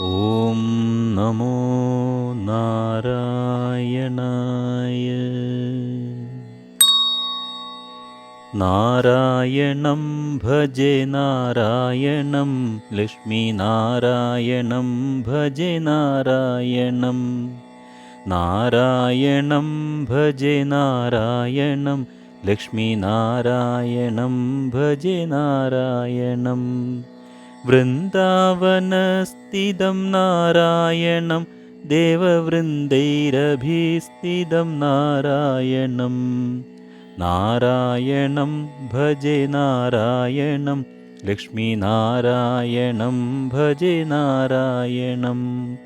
ഓം നമോ നാരായണായ. നാരായണം ഭജെ നാരായണം, ലക്ഷ്മീനാരായണം ഭജെ നാരായണം. നാരായണം ഭജെ നാരായണം, ലക്ഷ്മീനാരായണം ഭജെ നാരായണം. വൃന്ദാവനസ്ഥിതം നാരായണം, ദേവവൃന്ദൈരഭീസ്ഥിതം നാരായണം. നാരായണം ഭജെ നാരായണം, ലക്ഷ്മീനാരായണം ഭജെ നാരായണം.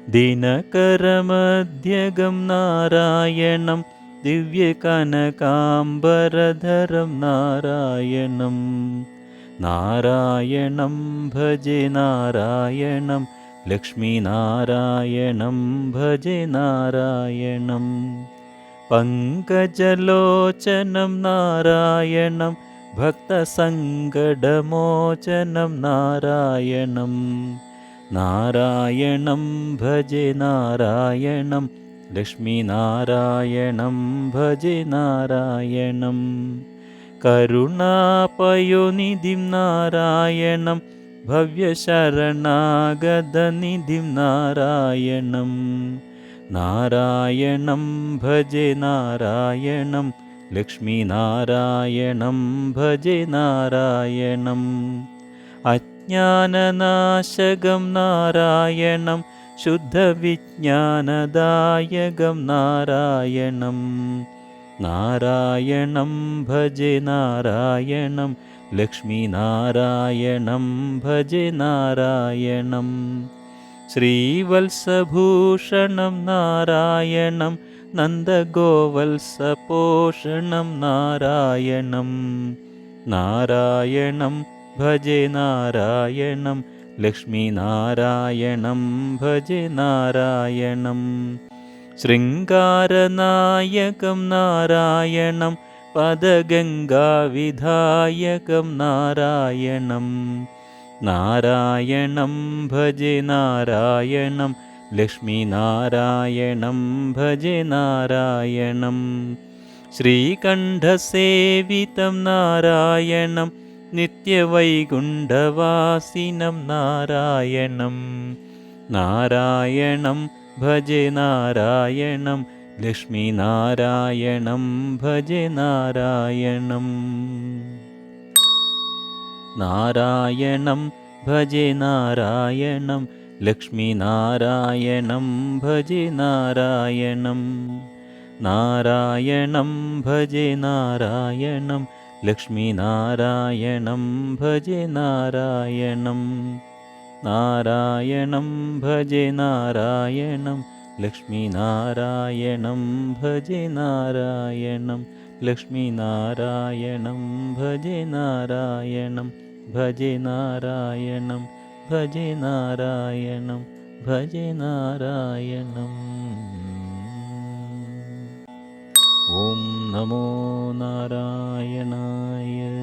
ദിനകരമധ്യഗം നാരായണം, ദിവ്യകനകാംബരധരം നാരായണം. നാരായണം ഭജെ നാരായണം, ലക്ഷ്മീനാരായണം ഭജെ നാരായണം. പങ്കജലോചനം നാരായണം, ഭക്തസങ്കടമോചനം നാരായണം. നാരായണം ഭജെ നാരായണം, ലക്ഷ്മീനാരായണം ഭജെ നാരായണം. കരുണാപയോനിധിം നാരായണം, ഭവ്യശരണാഗതനിധിം നാരായണം. നാരായണം ഭജെ നാരായണം, ലക്ഷ്മീനാരായണം ഭജെ നാരായണം. അജ്ഞാനനാശകം നാരായണം, ശുദ്ധവിജ്ഞാനദായകം നാരായണം. നാരായണം ഭജെ നാരായണം, ലക്ഷ്മീനാരായണം ഭജെ നാരായണം. ശ്രീവത്സഭൂഷണം നാരായണം, നന്ദഗോവത്സപോഷണം നാരായണം. നാരായണം ഭജെ നാരായണം, ലക്ഷ്മീനാരായണം ഭജെ നാരായണം. ശൃംഗാരനായകം നാരായണം, പദഗംഗാവിധായകം നാരായണം. നാരായണം ഭജെ നാരായണം, ലക്ഷ്മീനാരായണം ഭജെ നാരായണം. ശ്രീകണ്ഠസേവിതം നാരായണം, നിത്യവൈകുണ്ഠവാസിനം നാരായണം. നാരായണം ഭജെ നാരായണം, ലക്ഷ്മീനാരായണം ഭജെ നാരായണം. നാരായണം ഭജെ നാരായണം, ലക്ഷ്മീനാരായണം ഭജെ നാരായണം. നാരായണം ഭജെ നാരായണം, ലക്ഷ്മീനാരായണം ഭജെ നാരായണം. നാരായണം ഭജെ നാരായണം, ലക്ഷ്മീനാരായണം ഭജെ നാരായണം. ലക്ഷ്മീനാരായണം ഭജെ നാരായണം, ഭജെ നാരായണം, ഭജെ നാരായണം, ഭജെ നാരായണം. ഓം നമോ നാരായണായ.